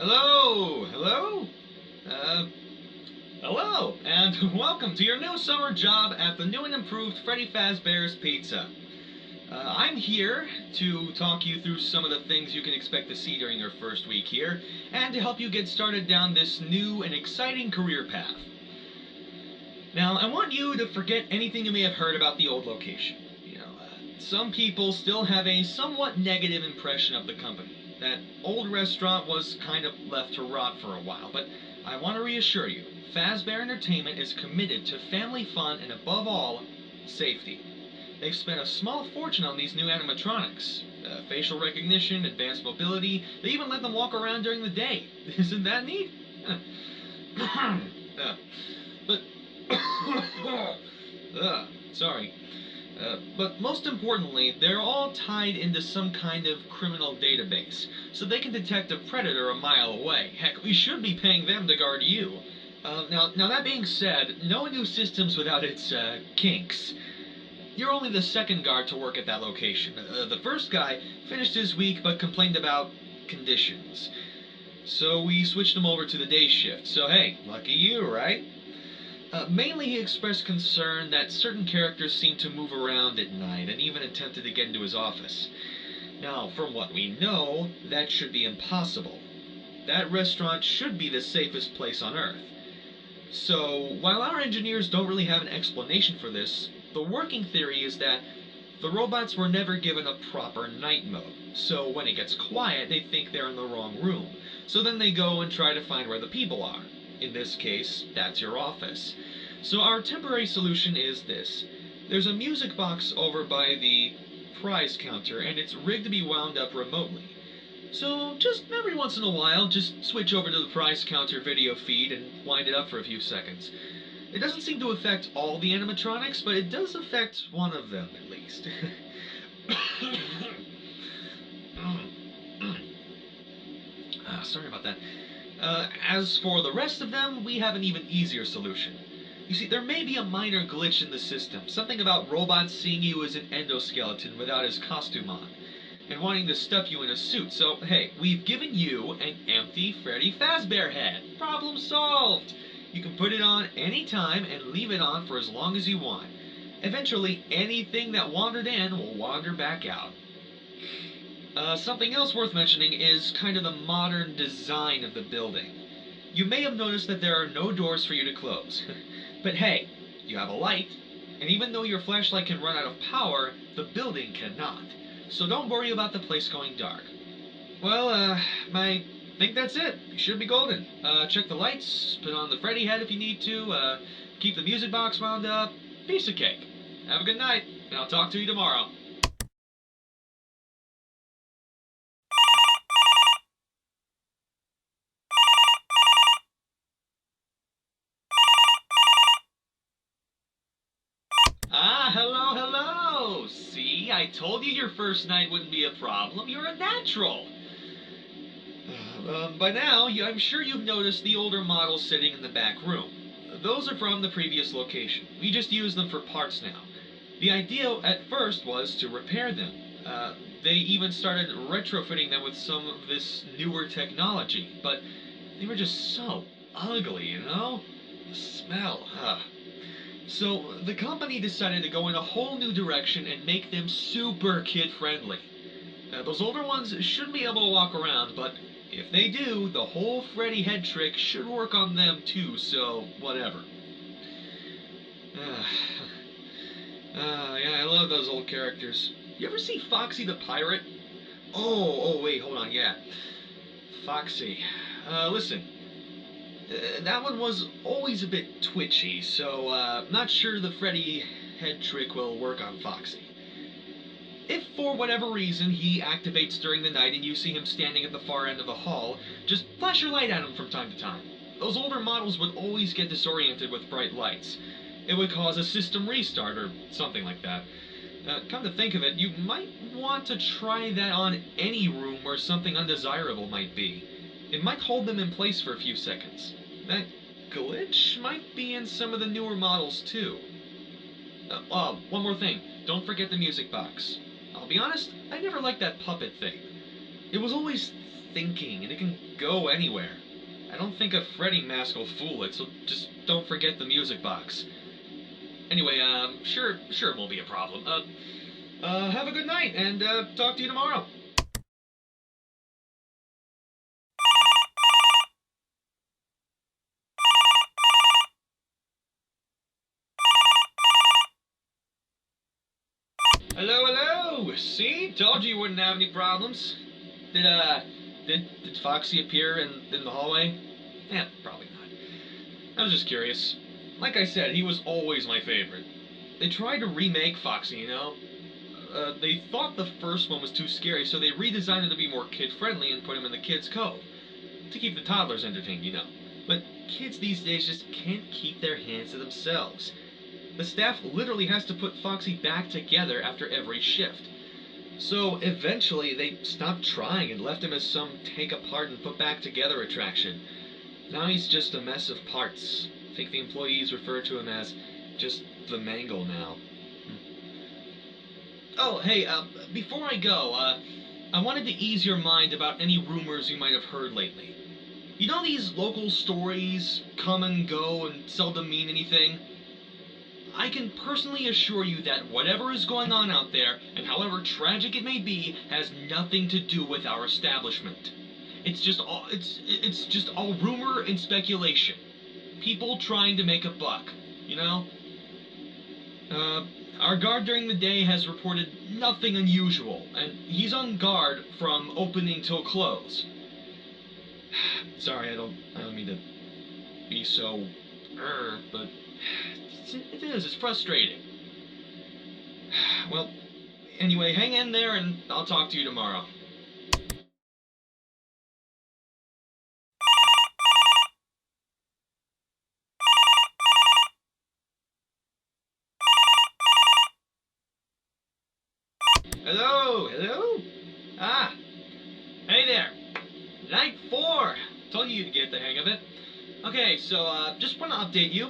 Hello, hello, hello, and welcome to your new summer job at the new and improved Freddy Fazbear's Pizza. I'm here to talk you through some of the things you can expect to see during your first week here, and to help you get started down this new and exciting career path. Now, I want you to forget anything you may have heard about the old location. Some people still have a somewhat negative impression of the company. That old restaurant was kind of left to rot for a while, but I want to reassure you, Fazbear Entertainment is committed to family fun and above all, safety. They've spent a small fortune on these new animatronics. Facial recognition, advanced mobility, they even let them walk around during the day. Isn't that neat? But... sorry. But most importantly, they're all tied into some kind of criminal database, so they can detect a predator a mile away. Heck, we should be paying them to guard you. Now that being said, no new systems without its, kinks. You're only the second guard to work at that location. The first guy finished his week but complained about conditions. So we switched him over to the day shift. So hey, lucky you, right? Mainly he expressed concern that certain characters seemed to move around at night and even attempted to get into his office. Now, from what we know, that should be impossible. That restaurant should be the safest place on Earth. So, while our engineers don't really have an explanation for this, the working theory is that the robots were never given a proper night mode. So when it gets quiet, they think they're in the wrong room. So then they go and try to find where the people are. In this case, that's your office. So our temporary solution is this. There's a music box over by the prize counter, and it's rigged to be wound up remotely. So just every once in a while, just switch over to the prize counter video feed and wind it up for a few seconds. It doesn't seem to affect all the animatronics, but it does affect one of them, at least. Sorry about that. As for the rest of them, we have an even easier solution. You see, there may be a minor glitch in the system, something about robots seeing you as an endoskeleton without his costume on, and wanting to stuff you in a suit. So, hey, we've given you an empty Freddy Fazbear head. Problem solved! You can put it on any time and leave it on for as long as you want. Eventually, anything that wandered in will wander back out. Something else worth mentioning is kind of the modern design of the building. You may have noticed that there are no doors for you to close. But hey, you have a light, and even though your flashlight can run out of power, the building cannot. So don't worry about the place going dark. Well, I think that's it. You should be golden. Check the lights, put on the Freddy head if you need to, keep the music box wound up. Piece of cake. Have a good night, and I'll talk to you tomorrow. Hello, hello! See, I told you your first night wouldn't be a problem. You're a natural. By now, I'm sure you've noticed the older models sitting in the back room. Those are from the previous location. We just use them for parts now. The idea at first was to repair them. They even started retrofitting them with some of this newer technology, but they were just so ugly, you know? The smell, So the company decided to go in a whole new direction and make them super kid-friendly. Those older ones shouldn't be able to walk around, but if they do, the whole Freddy head trick should work on them too, so whatever. Yeah, I love those old characters. You ever see Foxy the Pirate? Oh, wait, hold on, yeah. Foxy. Listen. That one was always a bit twitchy, so not sure the Freddy head trick will work on Foxy. If for whatever reason he activates during the night and you see him standing at the far end of the hall, just flash your light at him from time to time. Those older models would always get disoriented with bright lights. It would cause a system restart or something like that. Come to think of it, you might want to try that on any room where something undesirable might be. It might hold them in place for a few seconds. That glitch might be in some of the newer models too. One more thing. Don't forget the music box. I'll be honest, I never liked that puppet thing. It was always thinking, and it can go anywhere. I don't think a Freddy mask will fool it, so just don't forget the music box. Anyway, sure it won't be a problem. Have a good night, and, talk to you tomorrow. Hello, hello! See? Told you wouldn't have any problems. Did Foxy appear in the hallway? Yeah, probably not. I was just curious. Like I said, he was always my favorite. They tried to remake Foxy, you know? They thought the first one was too scary, so they redesigned it to be more kid-friendly and put him in the Kids' Cove. To keep the toddlers entertained, you know. But kids these days just can't keep their hands to themselves. The staff literally has to put Foxy back together after every shift. So eventually they stopped trying and left him as some take apart and put back together attraction. Now he's just a mess of parts. I think the employees refer to him as just the Mangle now. Oh, hey, before I go, I wanted to ease your mind about any rumors you might have heard lately. You know these local stories come and go and seldom mean anything? I can personally assure you that whatever is going on out there, and however tragic it may be, has nothing to do with our establishment. It's just all rumor and speculation. People trying to make a buck, you know? Our guard during the day has reported nothing unusual, and he's on guard from opening till close. Sorry, I don't mean to be so but it's frustrating. Well, anyway, hang in there and I'll talk to you tomorrow. Hello, hello? Ah, hey there. Night 4. Told you you'd get the hang of it. Okay, so, just want to update you.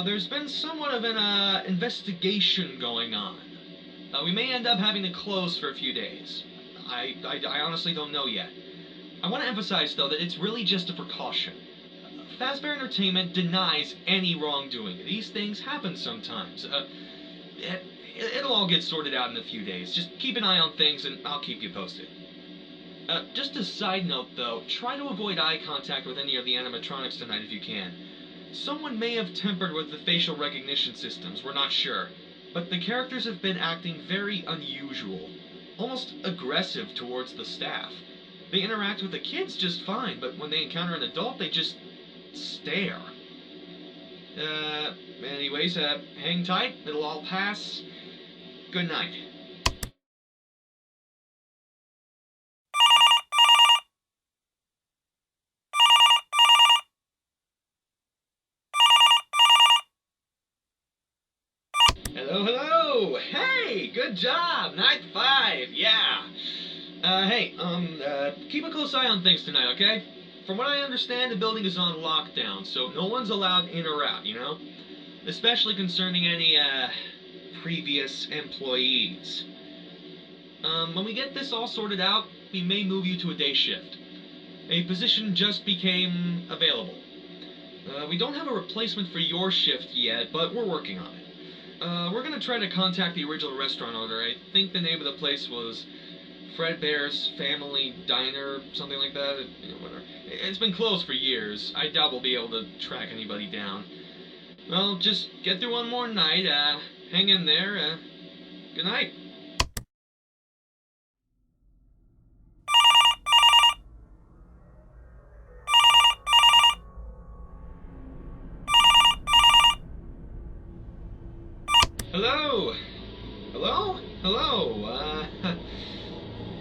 There's been somewhat of an, investigation going on. We may end up having to close for a few days. I honestly don't know yet. I want to emphasize, though, that it's really just a precaution. Fazbear Entertainment denies any wrongdoing. These things happen sometimes. It'll all get sorted out in a few days. Just keep an eye on things and I'll keep you posted. Just a side note, though, try to avoid eye contact with any of the animatronics tonight if you can. Someone may have tampered with the facial recognition systems, we're not sure. But the characters have been acting very unusual. Almost aggressive towards the staff. They interact with the kids just fine, but when they encounter an adult, they just stare. Anyways, hang tight, it'll all pass. Good night. Hello, hello! Hey, good job! Night 5, yeah! Hey, keep a close eye on things tonight, okay? From what I understand, the building is on lockdown, so no one's allowed in or out, you know? Especially concerning any, previous employees. When we get this all sorted out, we may move you to a day shift. A position just became available. We don't have a replacement for your shift yet, but we're working on it. We're gonna try to contact the original restaurant owner. I think the name of the place was Fredbear's Family Diner, something like that. You know, whatever. It's been closed for years. I doubt we'll be able to track anybody down. Well, just get through one more night, hang in there, good night. Hello? Hello? Hello,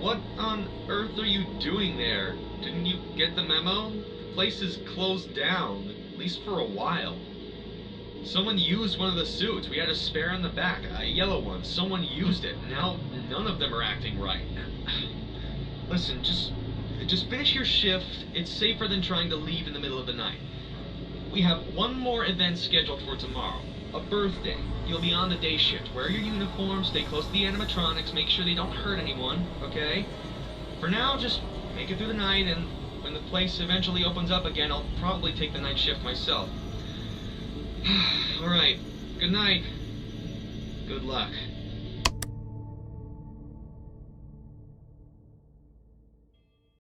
what on earth are you doing there? Didn't you get the memo? The place is closed down, at least for a while. Someone used one of the suits. We had a spare in the back, a yellow one. Someone used it. Now none of them are acting right. Listen, just finish your shift. It's safer than trying to leave in the middle of the night. We have one more event scheduled for tomorrow. A birthday. You'll be on the day shift. Wear your uniform, stay close to the animatronics, make sure they don't hurt anyone, okay? For now, just make it through the night, and when the place eventually opens up again, I'll probably take the night shift myself. Alright, good night. Good luck.